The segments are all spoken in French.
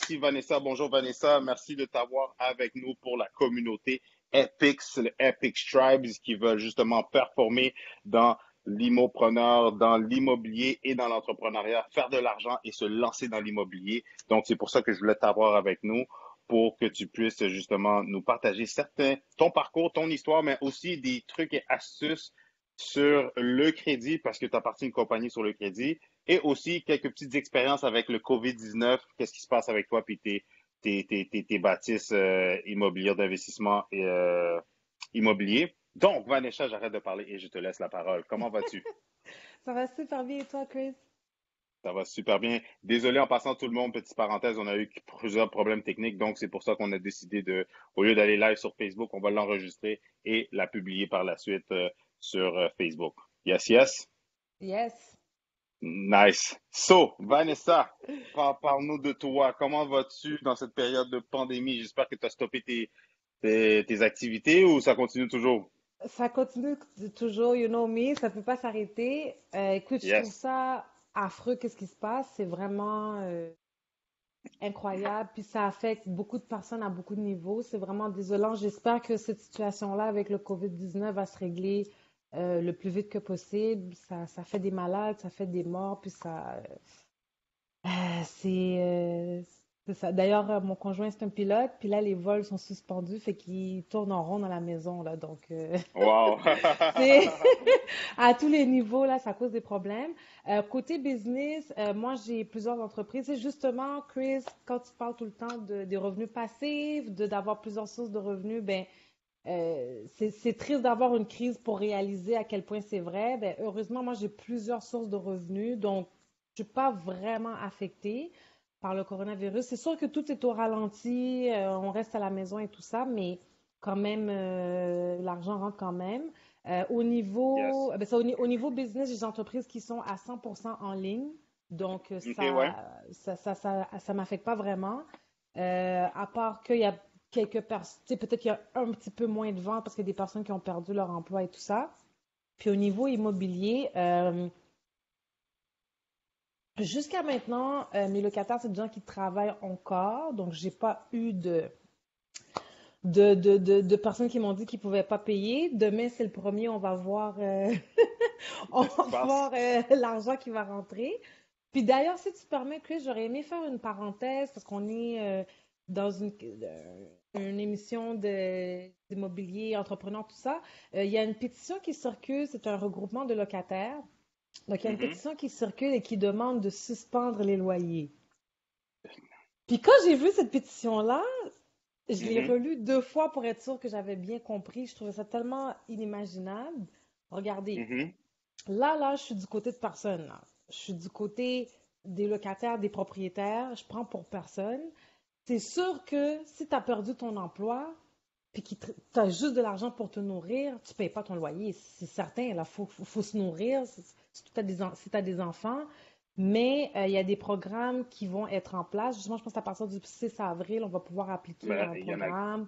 Merci Vanessa. Bonjour Vanessa. Merci de t'avoir avec nous pour la communauté Epics, le Epic Tribes qui veulent justement performer dans l'immopreneur, dans l'immobilier et dans l'entrepreneuriat, faire de l'argent et se lancer dans l'immobilier. Donc, c'est pour ça que je voulais t'avoir avec nous pour que tu puisses justement nous partager ton parcours, ton histoire, mais aussi des trucs et astuces sur le crédit parce que tu appartiens à une compagnie sur le crédit et aussi quelques petites expériences avec le COVID-19. Qu'est-ce qui se passe avec toi puis tes bâtisses immobilières d'investissement et immobilier. Donc, Vanessa, j'arrête de parler et je te laisse la parole. Comment vas-tu? Ça va super bien et toi, Chris? Ça va super bien. Désolé en passant tout le monde, petite parenthèse, on a eu plusieurs problèmes techniques, donc c'est pour ça qu'on a décidé de, au lieu d'aller live sur Facebook, on va l'enregistrer et la publier par la suite sur Facebook. Yes, yes. Yes. Nice. So, Vanessa, parle-nous de toi. Comment vas-tu dans cette période de pandémie? J'espère que tu as stoppé tes activités ou ça continue toujours? Ça continue toujours, you know me, ça peut pas s'arrêter. Écoute, je trouve Yes. ça affreux, qu'est-ce qui se passe. C'est vraiment incroyable. Puis ça affecte beaucoup de personnes à beaucoup de niveaux. C'est vraiment désolant. J'espère que cette situation-là avec le COVID-19 va se régler le plus vite que possible. Ça fait des malades, ça fait des morts, puis c'est ça. D'ailleurs, mon conjoint, c'est un pilote, puis là, les vols sont suspendus, fait qu'il tourne en rond dans la maison, là. Donc, Wow. c'est à tous les niveaux, là, ça cause des problèmes. Côté business, moi, j'ai plusieurs entreprises. Et justement, Chris, quand tu parles tout le temps des revenus passifs, d'avoir plusieurs sources de revenus, ben, c'est triste d'avoir une crise pour réaliser à quel point c'est vrai. Ben, heureusement, moi, j'ai plusieurs sources de revenus, donc je suis pas vraiment affectée par le coronavirus. C'est sûr que tout est au ralenti, on reste à la maison et tout ça, mais quand même, l'argent rentre quand même. Yes. Au niveau business, j'ai des entreprises qui sont à 100% en ligne, donc OK, ouais. ça m'affecte pas vraiment. À part qu'il y a quelques personnes, tu sais, peut-être qu'il y a un petit peu moins de ventes parce qu'il y a des personnes qui ont perdu leur emploi et tout ça. Puis au niveau immobilier, jusqu'à maintenant, mes locataires, c'est des gens qui travaillent encore, donc j'ai pas eu de personnes qui m'ont dit qu'ils pouvaient pas payer. Demain, c'est le premier, on va voir, on Qu'est-ce qui va se passe? voir l'argent qui va rentrer. Puis d'ailleurs, si tu permets, Chris, j'aurais aimé faire une parenthèse parce qu'on est dans une émission d'immobilier, entrepreneur, tout ça. Il y a une pétition qui circule, c'est un regroupement de locataires. Donc, il y a une Mhm, pétition qui circule et qui demande de suspendre les loyers. Puis quand j'ai vu cette pétition-là, je l'ai mhm, relue deux fois pour être sûre que j'avais bien compris. Je trouvais ça tellement inimaginable. Regardez, mhm. là, je suis du côté de personne, là. Je suis du côté des locataires, des propriétaires. Je prends pour personne. C'est sûr que si tu as perdu ton emploi, puis que tu as juste de l'argent pour te nourrir, tu ne payes pas ton loyer. C'est certain, il faut se nourrir si tu as des enfants. Mais il y a des programmes qui vont être en place. Justement, je pense qu'à partir du 6 avril, on va pouvoir appliquer Ben, un programme.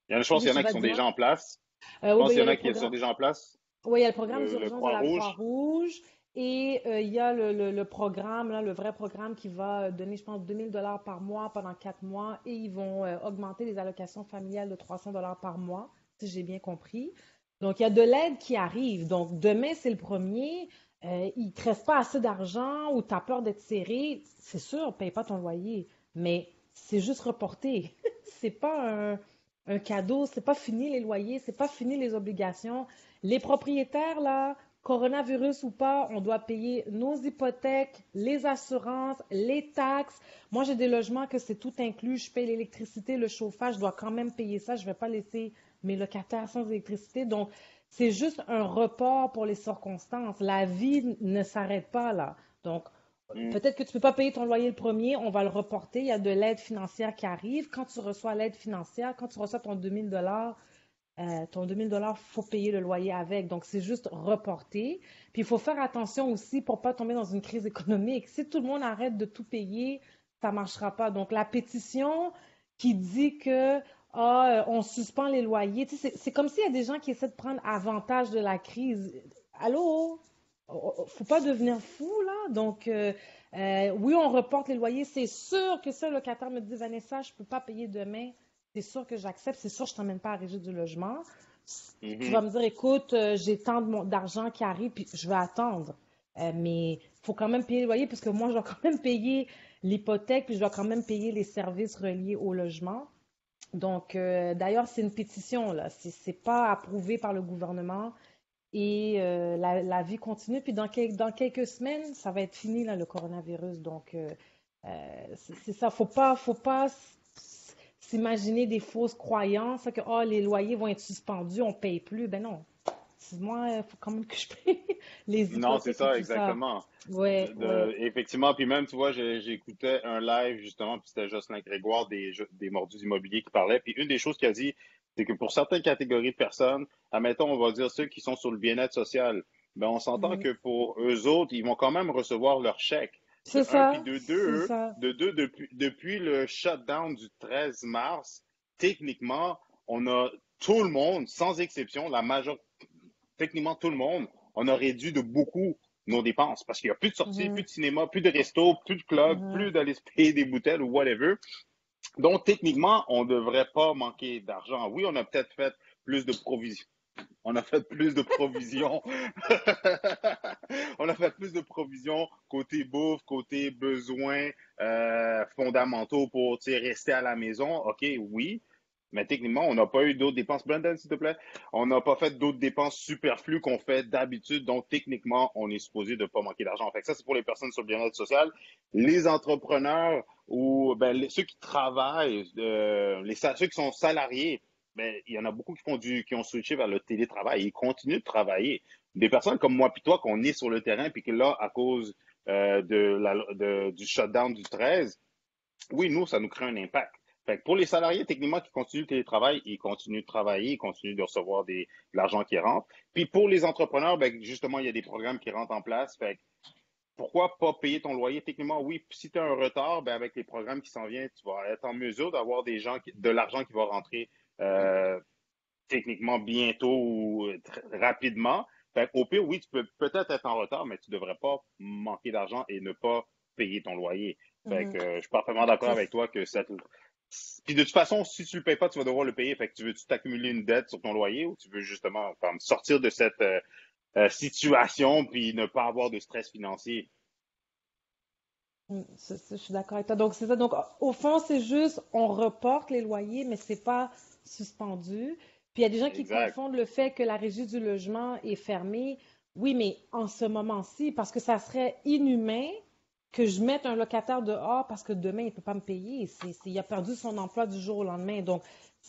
je pense Oui, qu'il y en tu a qui vas sont dis-moi. déjà en place. Je Oui, ben, pense il y qu'il a y en le a qui sont programme. déjà en place. Oui, il y a le programme Le d'urgence de la Croix-Rouge. Croix-Rouge et il y a le programme, là, le vrai programme qui va donner, je pense, 2 000 $ par mois pendant 4 mois et ils vont augmenter les allocations familiales de 300 $ par mois, si j'ai bien compris. Donc, il y a de l'aide qui arrive. Donc, demain, c'est le premier. Il ne te reste pas assez d'argent ou tu as peur d'être serré. C'est sûr, paye pas ton loyer, mais c'est juste reporté. C'est pas un cadeau, c'est pas fini les loyers, c'est pas fini les obligations. Les propriétaires, là, coronavirus ou pas, on doit payer nos hypothèques, les assurances, les taxes. Moi, j'ai des logements que c'est tout inclus. Je paye l'électricité, le chauffage, je dois quand même payer ça. Je ne vais pas laisser mes locataires sans électricité. Donc, c'est juste un report pour les circonstances. La vie ne s'arrête pas là. Donc, Hmm. peut-être que tu ne peux pas payer ton loyer le premier, on va le reporter. Il y a de l'aide financière qui arrive. Quand tu reçois l'aide financière, quand tu reçois ton 2000 $, faut payer le loyer avec. Donc, c'est juste reporté. Puis, il faut faire attention aussi pour pas tomber dans une crise économique. Si tout le monde arrête de tout payer, ça marchera pas. Donc, la pétition qui dit que on suspend les loyers, tu sais, c'est comme s'il y a des gens qui essaient de prendre avantage de la crise. Allô? Faut pas devenir fou, là. Donc, Oui, on reporte les loyers. C'est sûr que si un locataire me dit, Vanessa, je peux pas payer demain, c'est sûr que j'accepte. C'est sûr que je t'emmène pas à la régie du logement. Tu vas Mhm. me dire, écoute, j'ai tant d'argent qui arrive, puis je vais attendre. Mais il faut quand même payer le loyer, parce que moi, je dois quand même payer l'hypothèque, puis je dois quand même payer les services reliés au logement. Donc, d'ailleurs, c'est une pétition, là. C'est pas approuvé par le gouvernement. Et la vie continue. Puis dans quelques semaines, ça va être fini, là, le coronavirus. Donc, c'est ça. Faut pas s'imaginer des fausses croyances que oh, les loyers vont être suspendus, on paye plus. Ben non. Moi, il faut quand même que je paye les Non, c'est hypothèques et ça, tout ça. exactement. Ouais, ouais. Effectivement, puis même, tu vois, j'écoutais un live, justement, puis c'était Jocelyn Grégoire des Mordus Immobiliers qui parlait, puis une des choses qu'il a dit, c'est que pour certaines catégories de personnes, admettons, on va dire ceux qui sont sur le bien-être social, ben on s'entend Mhm. que pour eux autres, ils vont quand même recevoir leur chèque. De C'est un, puis ça, de c'est deux, ça. depuis le shutdown du 13 mars, techniquement, on a tout le monde, sans exception, techniquement tout le monde, on a réduit de beaucoup nos dépenses parce qu'il n'y a plus de sorties, plus Mhm, de cinéma, plus de resto, plus de club, mhm. plus d'aller se payer des bouteilles ou whatever. Donc, techniquement, on ne devrait pas manquer d'argent. Oui, on a peut-être fait plus de provisions. On a fait plus de provisions. On a fait plus de provisions côté bouffe, côté besoins fondamentaux pour rester à la maison. OK, oui. Mais techniquement, on n'a pas eu d'autres dépenses. Brandon, s'il te plaît. On n'a pas fait d'autres dépenses superflues qu'on fait d'habitude. Donc, techniquement, on est supposé de ne pas manquer d'argent. Fait que ça, c'est pour les personnes sur le bien-être social. Les entrepreneurs ou ceux qui travaillent, ceux qui sont salariés, ben, il y en a beaucoup qui ont switché vers le télétravail. Ils continuent de travailler. Des personnes comme moi puis toi, qu'on est sur le terrain, puis que là, à cause du shutdown du 13, oui, nous, ça nous crée un impact. Fait que pour les salariés, techniquement, qui continuent le télétravail, ils continuent de travailler, ils continuent de recevoir de l'argent qui rentre. Puis pour les entrepreneurs, ben, justement, il y a des programmes qui rentrent en place. Fait que pourquoi pas payer ton loyer? Techniquement, oui. Si tu as un retard, ben, avec les programmes qui s'en viennent, tu vas être en mesure d'avoir de l'argent qui va rentrer euh, techniquement bientôt ou rapidement. Fait au pire, oui, tu peux peut-être être en retard, mais tu ne devrais pas manquer d'argent et ne pas payer ton loyer. Fait que Mhm. je suis parfaitement d'accord C'est avec toi que cette. Puis de toute façon, si tu ne le payes pas, tu vas devoir le payer. Fait que tu veux-tu t'accumuler une dette sur ton loyer ou tu veux justement comme sortir de cette situation puis ne pas avoir de stress financier? Je suis d'accord avec toi. Donc, c'est ça. Donc, au fond, c'est juste, on reporte les loyers, mais c'est pas suspendu. Puis, il y a des gens qui Exact. confondent le fait que la régie du logement est fermée. Oui, mais en ce moment-ci, parce que ça serait inhumain que je mette un locataire dehors parce que demain, il ne peut pas me payer. Il a perdu son emploi du jour au lendemain. Donc,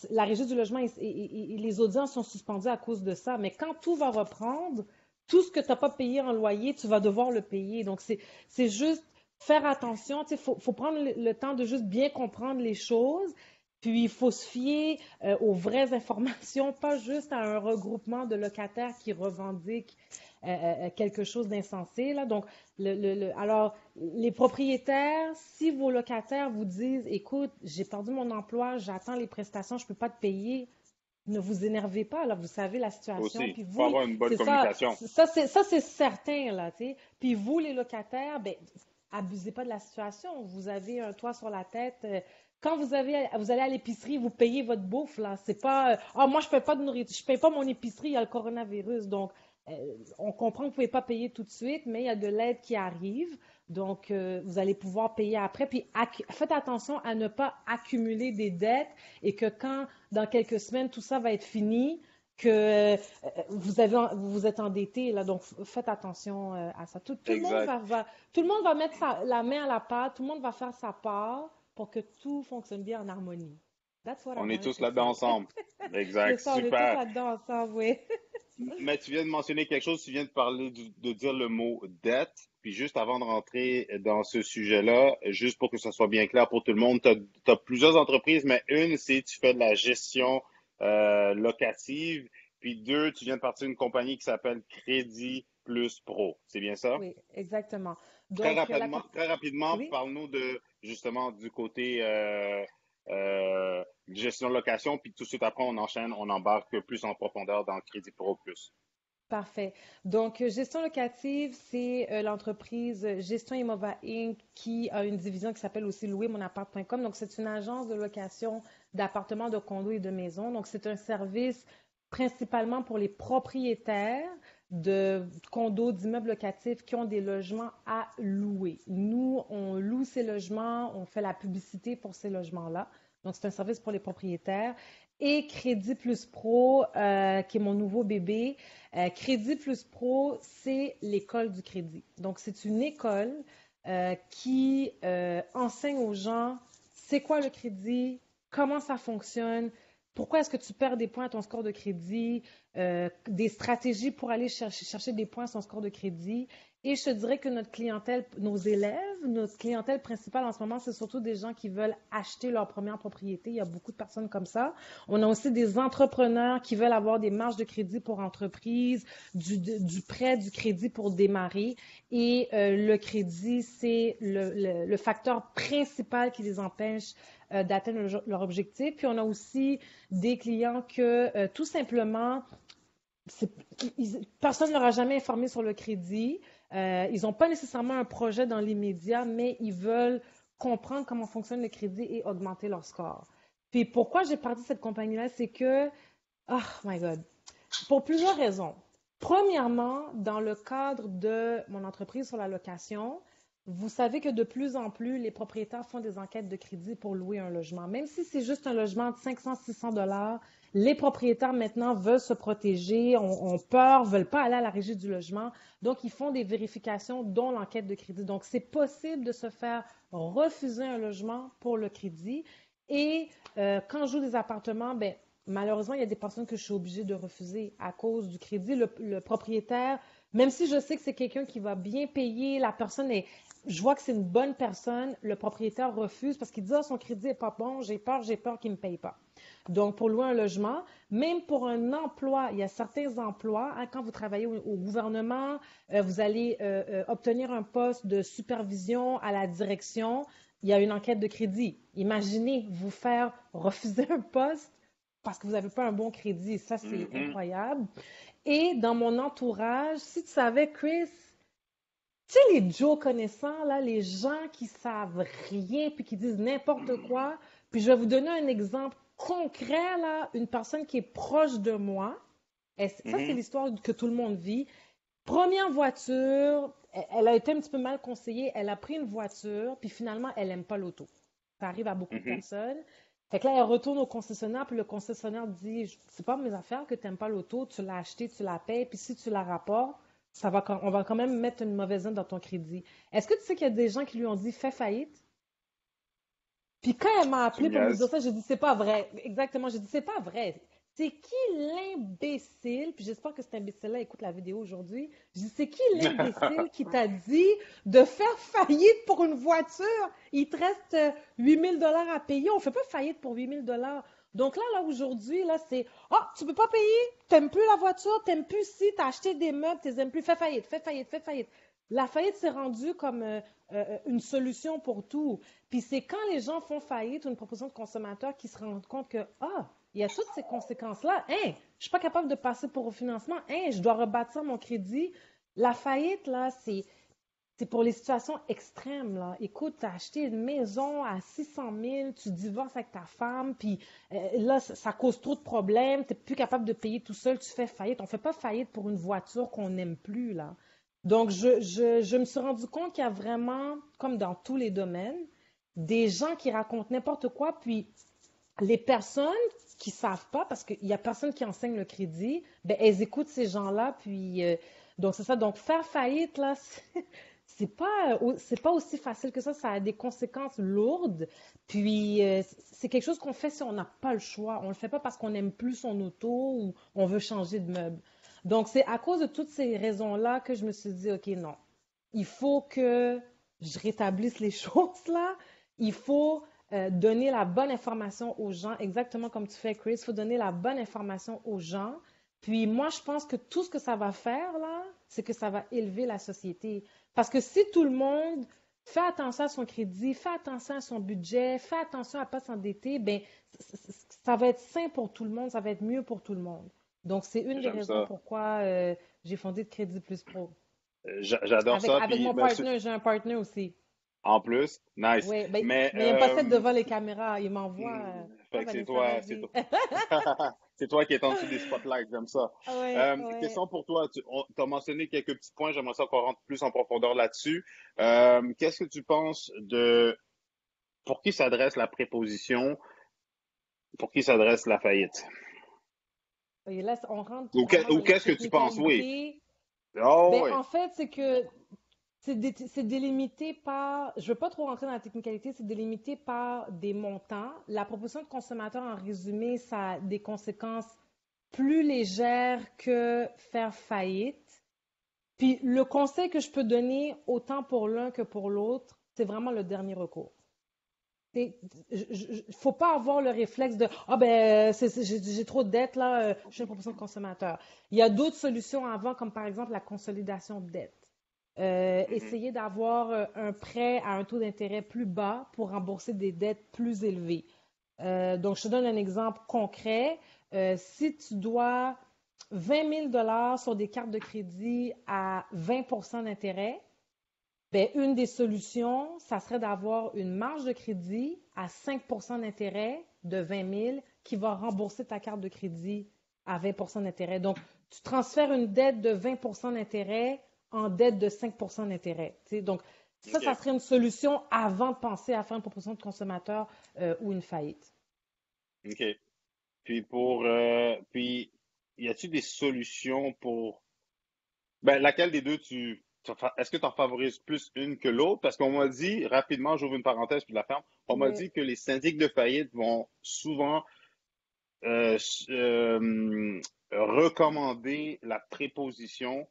la régie du logement et les audiences sont suspendues à cause de ça. Mais quand tout va reprendre, tout ce que tu n'as pas payé en loyer, tu vas devoir le payer. Donc, c'est juste faire attention. Faut prendre le temps de juste bien comprendre les choses. Puis, il faut se fier aux vraies informations, pas juste à un regroupement de locataires qui revendiquent quelque chose d'insensé. Là. Donc, alors, les propriétaires, si vos locataires vous disent, écoute, j'ai perdu mon emploi, j'attends les prestations, je ne peux pas te payer, ne vous énervez pas, là, vous savez la situation. Aussi, Puis faut vous, avoir une bonne c'est ça, communication. ça c'est certain, là, tu sais. Puis vous, les locataires, ben, abusez pas de la situation. Vous avez un toit sur la tête. Quand vous allez à l'épicerie, vous payez votre bouffe, là. C'est pas, ah, moi, je paye pas de nourriture, je paye pas mon épicerie, il y a le coronavirus. Donc, on comprend que vous pouvez pas payer tout de suite, mais il y a de l'aide qui arrive. Donc, vous allez pouvoir payer après. Puis, faites attention à ne pas accumuler des dettes et que quand, dans quelques semaines, tout ça va être fini, que vous vous êtes endetté. Là, donc, faites attention à ça. Tout le monde Exact. tout le monde va mettre la main à la pâte, tout le monde va faire sa part pour que tout fonctionne bien en harmonie. That's what I On est wanted tous to là-dedans say. ensemble. C'est Exact. ça, on est tous Super. là-dedans ensemble, oui. Mais tu viens de mentionner quelque chose, tu viens de parler de dire le mot dette. Puis juste avant de rentrer dans ce sujet-là, juste pour que ça soit bien clair pour tout le monde, tu as plusieurs entreprises, mais une, c'est tu fais de la gestion locative. Puis deux, tu viens de partir d'une compagnie qui s'appelle Crédit Plus Pro. C'est bien ça? Oui, exactement. Donc, Très rapidement, oui. parle-nous de justement du côté gestion de location, puis tout de suite après, on enchaîne, on embarque plus en profondeur dans Crédit Pro Plus. Parfait. Donc, gestion locative, c'est l'entreprise Gestion Imova Inc. qui a une division qui s'appelle aussi louermonappart.com. Donc, c'est une agence de location d'appartements, de condos et de maisons. Donc, c'est un service principalement pour les propriétaires de condos, d'immeubles locatifs qui ont des logements à louer. Nous, on loue ces logements, on fait la publicité pour ces logements-là. Donc, c'est un service pour les propriétaires. Et Crédit Plus Pro, qui est mon nouveau bébé. Crédit Plus Pro, c'est l'école du crédit. Donc, c'est une école qui enseigne aux gens c'est quoi le crédit, comment ça fonctionne, pourquoi est-ce que tu perds des points à ton score de crédit, des stratégies pour aller chercher des points à son score de crédit. Et je te dirais que notre clientèle, nos élèves, notre clientèle principale en ce moment, c'est surtout des gens qui veulent acheter leur première propriété. Il y a beaucoup de personnes comme ça. On a aussi des entrepreneurs qui veulent avoir des marges de crédit pour entreprises, du prêt, du crédit pour démarrer. Et le crédit, c'est le facteur principal qui les empêche d'atteindre leur objectif. Puis on a aussi des clients que tout simplement, personne ne leur a jamais informé sur le crédit. Ils n'ont pas nécessairement un projet dans l'immédiat, mais ils veulent comprendre comment fonctionne le crédit et augmenter leur score. Puis pourquoi j'ai parti de cette compagnie-là, c'est que, oh my God, pour plusieurs raisons. Premièrement, dans le cadre de mon entreprise sur la location, vous savez que de plus en plus, les propriétaires font des enquêtes de crédit pour louer un logement. Même si c'est juste un logement de 500-600 $, les propriétaires maintenant veulent se protéger, ont peur, veulent pas aller à la régie du logement. Donc, ils font des vérifications, dont l'enquête de crédit. Donc, c'est possible de se faire refuser un logement pour le crédit. Et quand je loue des appartements, ben, malheureusement, il y a des personnes que je suis obligée de refuser à cause du crédit. Le propriétaire, même si je sais que c'est quelqu'un qui va bien payer, la personne est, je vois que c'est une bonne personne, le propriétaire refuse parce qu'il dit, ah, son crédit n'est pas bon, j'ai peur qu'il ne me paye pas. Donc, pour louer un logement, même pour un emploi, il y a certains emplois, hein, quand vous travaillez au gouvernement, vous allez obtenir un poste de supervision à la direction, il y a une enquête de crédit. Imaginez vous faire refuser un poste parce que vous n'avez pas un bon crédit. Ça, c'est Mhm. incroyable. Et dans mon entourage, si tu savais, Chris, tu sais, les Joe connaissants, là, les gens qui savent rien puis qui disent n'importe quoi. Puis je vais vous donner un exemple concret, là, une personne qui est proche de moi. Ça, c'est Mhm. l'histoire que tout le monde vit. Première voiture, elle a été un petit peu mal conseillée. Elle a pris une voiture, puis finalement, elle n'aime pas l'auto. Ça arrive à beaucoup de Mhm. personnes. Fait que là, elle retourne au concessionnaire, puis le concessionnaire dit, c'est pas mes affaires que tu n'aimes pas l'auto, tu l'as acheté, tu la payes, puis si tu la rapportes, on va quand même mettre une mauvaise note dans ton crédit. Est-ce que tu sais qu'il y a des gens qui lui ont dit, fais faillite? Puis quand elle m'a Tu appelé pour me dire niaises. ça, j'ai dit, c'est pas vrai. Exactement, j'ai dit, c'est pas vrai. C'est qui l'imbécile? Puis j'espère que cet imbécile-là écoute la vidéo aujourd'hui. Je dis, c'est qui l'imbécile qui t'a dit de faire faillite pour une voiture? Il te reste 8 000 $ à payer. On fait pas faillite pour 8 000 $. Donc là, aujourd'hui, là, c'est, ah, tu peux pas payer, t'aimes plus la voiture, t'aimes plus si, t'as acheté des meubles, t'aimes plus, fais faillite, fais faillite, fais faillite. La faillite s'est rendue comme une solution pour tout. Puis c'est quand les gens font faillite ou une proposition de consommateur qui se rendent compte que, ah, il y a toutes ces conséquences-là. Hein, je suis pas capable de passer pour au financement. Hein, je dois rebâtir mon crédit. La faillite, là, c'est pour les situations extrêmes, là. Écoute, tu as acheté une maison à 600 000, tu divorces avec ta femme, puis là, ça cause trop de problèmes, tu n'es plus capable de payer tout seul, tu fais faillite. On ne fait pas faillite pour une voiture qu'on n'aime plus, là. Donc, je me suis rendu compte qu'il y a vraiment, comme dans tous les domaines, des gens qui racontent n'importe quoi, puis les personnes qui savent pas, parce qu'il y a personne qui enseigne le crédit, ben, elles écoutent ces gens-là, puis donc c'est ça. Donc, faire faillite, là, c'est pas aussi facile que ça a des conséquences lourdes, puis c'est quelque chose qu'on fait si on n'a pas le choix. On le fait pas parce qu'on n'aime plus son auto ou on veut changer de meuble. Donc, c'est à cause de toutes ces raisons-là que je me suis dit, OK, non, il faut que je rétablisse les choses là. Il faut donner la bonne information aux gens, exactement comme tu fais, Chris. Il faut donner la bonne information aux gens. Puis moi, je pense que tout ce que ça va faire là, c'est que ça va élever la société. Parce que si tout le monde fait attention à son crédit, fait attention à son budget, fait attention à ne pas s'endetter, ben ça va être sain pour tout le monde, ça va être mieux pour tout le monde. Donc, c'est une des J'aime raisons ça. pourquoi j'ai fondé de Crédit Plus Pro. J'adore ça. Avec Puis, mon partner, j'ai un partner aussi. en plus, nice. Oui, Mais, mais il n'aime pas ça être devant les caméras. Il m'envoie. Ah, fait que c'est Vanessa, toi, c'est vas-y. toi. C'est toi qui es en dessous des spotlights, j'aime ça. Oui, oui. Question pour toi. Tu as mentionné quelques petits points, j'aimerais ça qu'on rentre plus en profondeur là-dessus. Qu'est-ce que tu penses de pour qui s'adresse la préposition, pour qui s'adresse la faillite? Et là, on rentre Ou, vraiment ou dans les qu'est-ce que tu penses? Oui. technicalités. Oh, Ben, oui. en fait, c'est que c'est délimité par, je veux pas trop rentrer dans la technicalité, c'est délimité par des montants. La proposition de consommateur, en résumé, ça a des conséquences plus légères que faire faillite. Puis le conseil que je peux donner, autant pour l'un que pour l'autre, c'est vraiment le dernier recours. Il faut pas avoir le réflexe de ah ben j'ai trop de dettes là, je suis une proposition de consommateur. Il y a d'autres solutions avant, comme par exemple la consolidation de dettes. Mhm. Essayer d'avoir un prêt à un taux d'intérêt plus bas pour rembourser des dettes plus élevées. Donc, je te donne un exemple concret. Si tu dois 20 000 sur des cartes de crédit à 20 d'intérêt, ben, une des solutions, ça serait d'avoir une marge de crédit à 5 d'intérêt de 20 000 qui va rembourser ta carte de crédit à 20 d'intérêt. Donc, tu transfères une dette de 20 d'intérêt en dette de 5 d'intérêt. Tu sais. Donc, ça OK. serait une solution avant de penser à faire une proposition de consommateur ou une faillite. OK. Puis, y a-t-il des solutions pour, ben, laquelle des deux est-ce que tu en favorises plus une que l'autre? Parce qu'on m'a dit, rapidement, j'ouvre une parenthèse puis je la ferme, on m'a Oui. dit que les syndics de faillite vont souvent euh, s- euh, recommander la préposition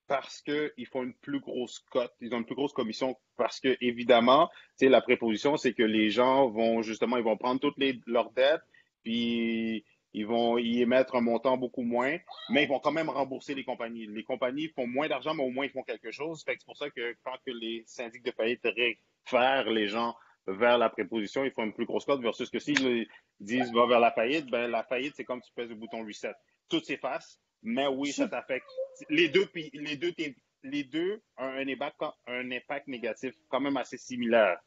parce qu'ils font une plus grosse cote, ils ont une plus grosse commission parce que, évidemment, tu sais, la préposition, c'est que les gens vont justement, ils vont prendre leurs dettes, puis ils vont y émettre un montant beaucoup moins, mais ils vont quand même rembourser les compagnies. Les compagnies font moins d'argent, mais au moins ils font quelque chose. Fait que c'est pour ça que quand que les syndics de faillite réfèrent les gens vers la préposition, ils font une plus grosse cote versus que s'ils disent va vers la faillite, ben la faillite, c'est comme tu pèses le bouton reset. Tout s'efface, mais Je oui, ça suis t'affecte les deux ont un impact négatif quand même assez similaire.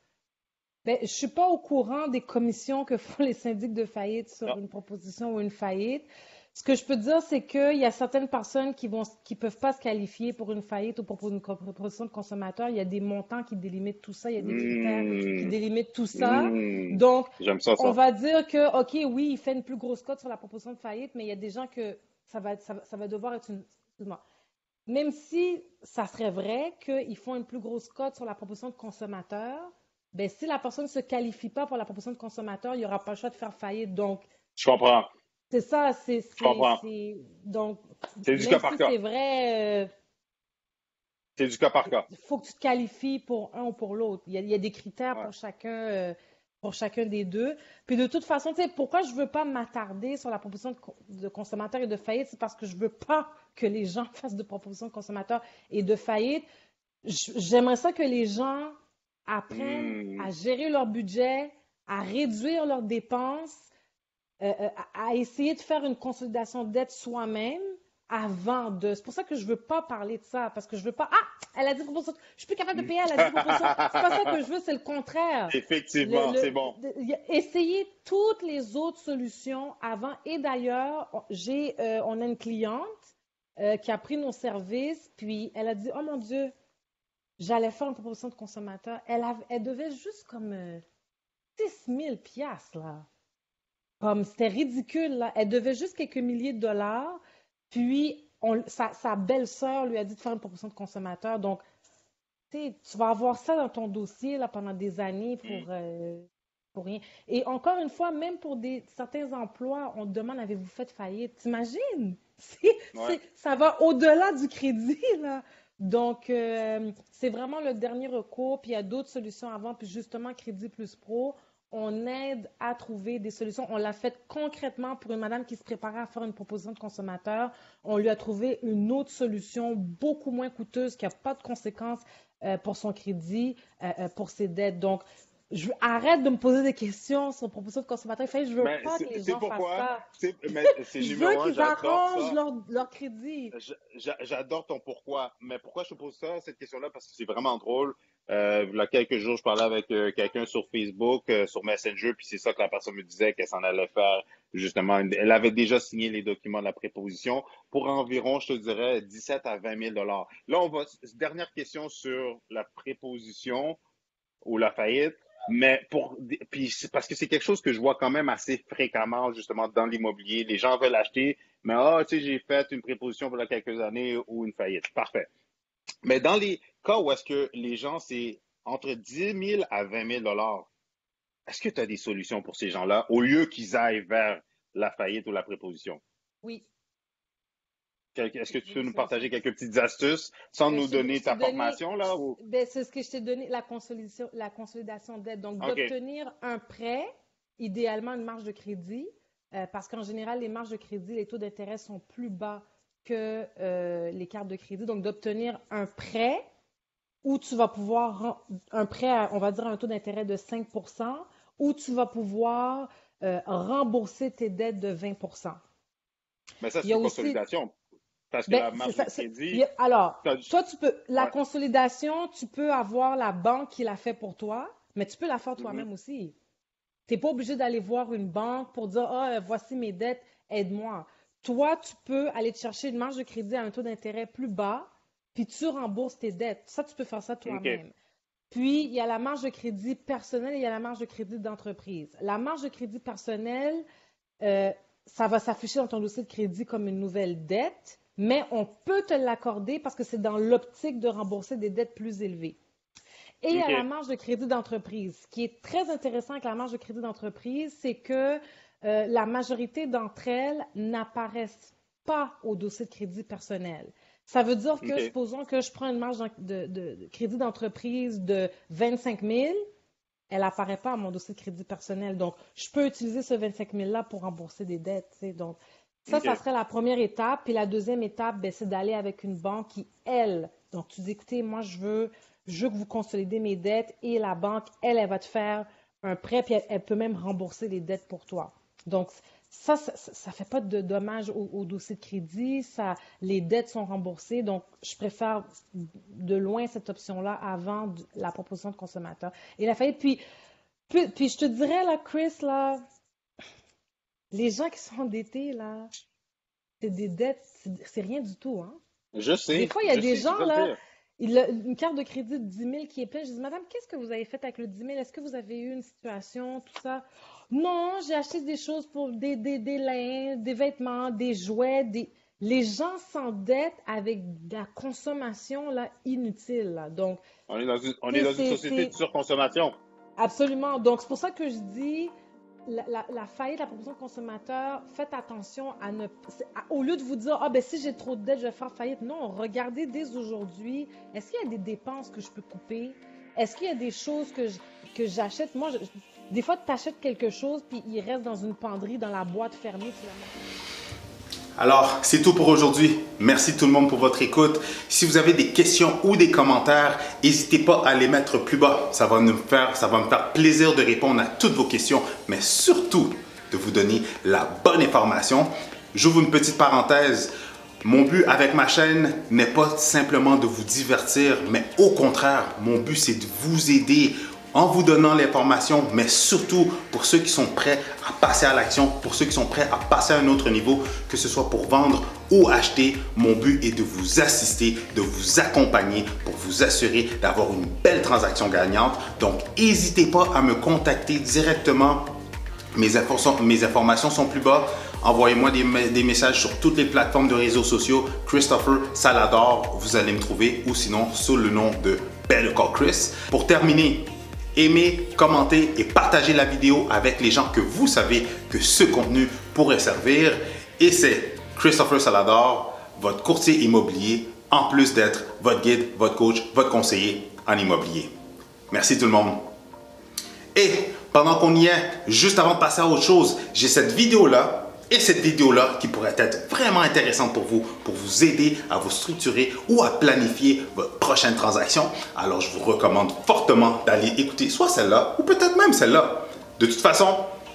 Ben, je suis pas au courant des commissions que font les syndics de faillite sur Ah, une proposition ou une faillite. Ce que je peux dire, c'est qu'il y a certaines personnes qui peuvent pas se qualifier pour une faillite ou pour une proposition de consommateur. Il y a des montants qui délimitent tout ça, il y a des critères qui hmm, délimitent tout ça. hmm. Donc, J'aime ça, on ça. va dire que, OK, oui, il fait une plus grosse cote sur la proposition de faillite, mais il y a des gens que ça va devoir être une, excuse-moi. Même si ça serait vrai qu'ils font une plus grosse cote sur la proposition de consommateur, ben, si la personne ne se qualifie pas pour la proposition de consommateur, il n'y aura pas le choix de faire faillite. Donc, Je comprends. c'est ça, Je comprends. donc, C'est du cas même par si cas. c'est vrai, C'est du cas par cas. il faut que tu te qualifies pour un ou pour l'autre. Il y a des critères Ouais. pour chacun des deux. Puis de toute façon, tu sais, pourquoi je veux pas m'attarder sur la proposition de consommateur et de faillite, c'est parce que je veux pas que les gens fassent de proposition de consommateur et de faillite. J'aimerais ça que les gens apprennent Hmm. à gérer leur budget, à réduire leurs dépenses, à essayer de faire une consolidation de dette soi-même avant de. C'est pour ça que je veux pas parler de ça, parce que je veux pas. Ah, elle a dit proposition. Je suis plus capable de payer, elle a dit proposition. C'est pas ça que je veux, c'est le contraire. Effectivement, c'est bon. Essayer toutes les autres solutions avant. Et d'ailleurs, on a une cliente qui a pris nos services, puis elle a dit, oh mon Dieu, j'allais faire une proposition de consommateur. Elle devait juste comme 6 000 piastres, là. Comme c'était ridicule, là. Elle devait juste quelques milliers de dollars. Puis, sa belle-sœur lui a dit de faire une proposition de consommateur. Donc, tu sais, tu vas avoir ça dans ton dossier là, pendant des années Hmm. pour rien. Et encore une fois, même pour certains emplois, on te demande avez-vous fait faillite? T'imagines? Ouais. Ça va au-delà du crédit, là. Donc, c'est vraiment le dernier recours. Puis, il y a d'autres solutions avant. Puis, justement, Crédit Plus Pro, on aide à trouver des solutions. On l'a fait concrètement pour une madame qui se préparait à faire une proposition de consommateur. On lui a trouvé une autre solution beaucoup moins coûteuse qui n'a pas de conséquences pour son crédit, pour ses dettes. Donc, Arrête de me poser des questions sur proposition de consommateur. Je veux Mais pas que les c'est gens fassent pourquoi? ça. Mais c'est Je veux numéro un, qu'ils j'adore arrangent ça. leur crédit. J'adore ton pourquoi, mais pourquoi je te pose ça, cette question-là? Parce que c'est vraiment drôle. Il y a quelques jours, je parlais avec quelqu'un sur Facebook, sur Messenger, puis c'est ça que la personne me disait qu'elle s'en allait faire, justement. Elle avait déjà signé les documents de la préposition pour environ, je te dirais, 17 à 20 000 dollars. Là, dernière question sur la préposition ou la faillite. Mais puis parce que c'est quelque chose que je vois quand même assez fréquemment, justement, dans l'immobilier. Les gens veulent acheter, mais tu sais, j'ai fait une préposition il y a quelques années ou une faillite. Parfait. Mais dans les cas où est-ce que les gens, c'est entre 10 000 à 20 000 dollars, est-ce que tu as des solutions pour ces gens-là au lieu qu'ils aillent vers la faillite ou la préposition? Oui, Est-ce que tu j'ai peux des nous solutions. partager quelques petites astuces sans Ben, nous donner je t'ai ta donné, formation, là? Ou... ben, c'est ce que je t'ai donné, la consolidation d'aide. Donc, OK. d'obtenir un prêt, idéalement une marge de crédit, parce qu'en général, les marges de crédit, les taux d'intérêt sont plus bas que les cartes de crédit. Donc, d'obtenir un prêt où tu vas pouvoir, un prêt, on va dire, à un taux d'intérêt de 5 où tu vas pouvoir rembourser tes dettes de 20. Mais ça, Il c'est y a une aussi, consolidation. Parce que ben, la c'est marge de ça. crédit, Alors, t'as- toi, la ouais. consolidation, tu peux avoir la banque qui l'a fait pour toi, mais tu peux la faire Mhm. toi-même aussi. Tu n'es pas obligé d'aller voir une banque pour dire, ah, voici mes dettes, aide-moi. Toi, tu peux aller te chercher une marge de crédit à un taux d'intérêt plus bas, puis tu rembourses tes dettes. Ça, tu peux faire ça OK. toi-même. Puis, il y a la marge de crédit personnelle et il y a la marge de crédit d'entreprise. La marge de crédit personnelle, euh, ça va s'afficher dans ton dossier de crédit comme une nouvelle dette, mais on peut te l'accorder parce que c'est dans l'optique de rembourser des dettes plus élevées. Et à la OK. marge de crédit d'entreprise. Ce qui est très intéressant avec la marge de crédit d'entreprise, c'est que la majorité d'entre elles n'apparaissent pas au dossier de crédit personnel. Ça veut dire que, OK. supposons que je prends une marge de crédit d'entreprise de 25 000, elle n'apparaît pas à mon dossier de crédit personnel. Donc, je peux utiliser ce 25 000-là pour rembourser des dettes. Tu sais. Donc, ça OK. serait la première étape. Puis la deuxième étape, ben, c'est d'aller avec une banque qui, elle, donc tu dis, écoutez, moi, je veux que vous consolidez mes dettes et la banque, elle va te faire un prêt, puis elle peut même rembourser les dettes pour toi. Donc, ça fait pas de dommages au dossier de crédit, les dettes sont remboursées, donc je préfère de loin cette option-là avant la proposition de consommateur. Et la faillite, puis je te dirais, là, Chris, là, les gens qui sont endettés, là, c'est des dettes, c'est rien du tout, hein. Des fois, il y a des C'est gens, ça le là, pire. une carte de crédit de 10 000 qui est pleine. Je dis, Madame, qu'est-ce que vous avez fait avec le 10 000? Est-ce que vous avez eu une situation, tout ça? Non, j'ai acheté des choses pour des linges, des vêtements, des jouets. Les gens s'endettent avec de la consommation là, inutile. Là. Donc, On est c'est dans une c'est- société c'est- de surconsommation. absolument. Donc, c'est pour ça que je dis, la faillite, la proposition de consommateur, faites attention à ne... Au lieu de vous dire, ah ben si j'ai trop de dettes, je vais faire faillite. Non, regardez dès aujourd'hui, est-ce qu'il y a des dépenses que je peux couper? Est-ce qu'il y a des choses que j'achète? Moi, des fois, tu achètes quelque chose, puis il reste dans une penderie, dans la boîte fermée, finalement. Alors, c'est tout pour aujourd'hui. Merci tout le monde pour votre écoute. Si vous avez des questions ou des commentaires, n'hésitez pas à les mettre plus bas. Ça va me faire plaisir de répondre à toutes vos questions, mais surtout de vous donner la bonne information. J'ouvre une petite parenthèse. Mon but avec ma chaîne n'est pas simplement de vous divertir, mais au contraire, mon but c'est de vous aider en vous donnant l'information, mais surtout pour ceux qui sont prêts à passer à l'action, pour ceux qui sont prêts à passer à un autre niveau, que ce soit pour vendre ou acheter. Mon but est de vous assister, de vous accompagner pour vous assurer d'avoir une belle transaction gagnante. Donc, n'hésitez pas à me contacter directement. Mes informations sont plus bas. Envoyez-moi des messages sur toutes les plateformes de réseaux sociaux. Christopher Salador, vous allez me trouver, ou sinon sous le nom de Better Call Chris. Pour terminer, aimez, commentez et partagez la vidéo avec les gens que vous savez que ce contenu pourrait servir. Et c'est Christopher Salador, votre courtier immobilier, en plus d'être votre guide, votre coach, votre conseiller en immobilier. Merci tout le monde. Et pendant qu'on y est, juste avant de passer à autre chose, j'ai cette vidéo-là et cette vidéo-là qui pourrait être vraiment intéressante pour vous aider à vous structurer ou à planifier votre prochaine transaction. Alors, je vous recommande fortement d'aller écouter soit celle-là ou peut-être même celle-là. De toute façon,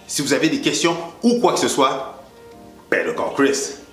si vous avez des questions ou quoi que ce soit, better call Chris.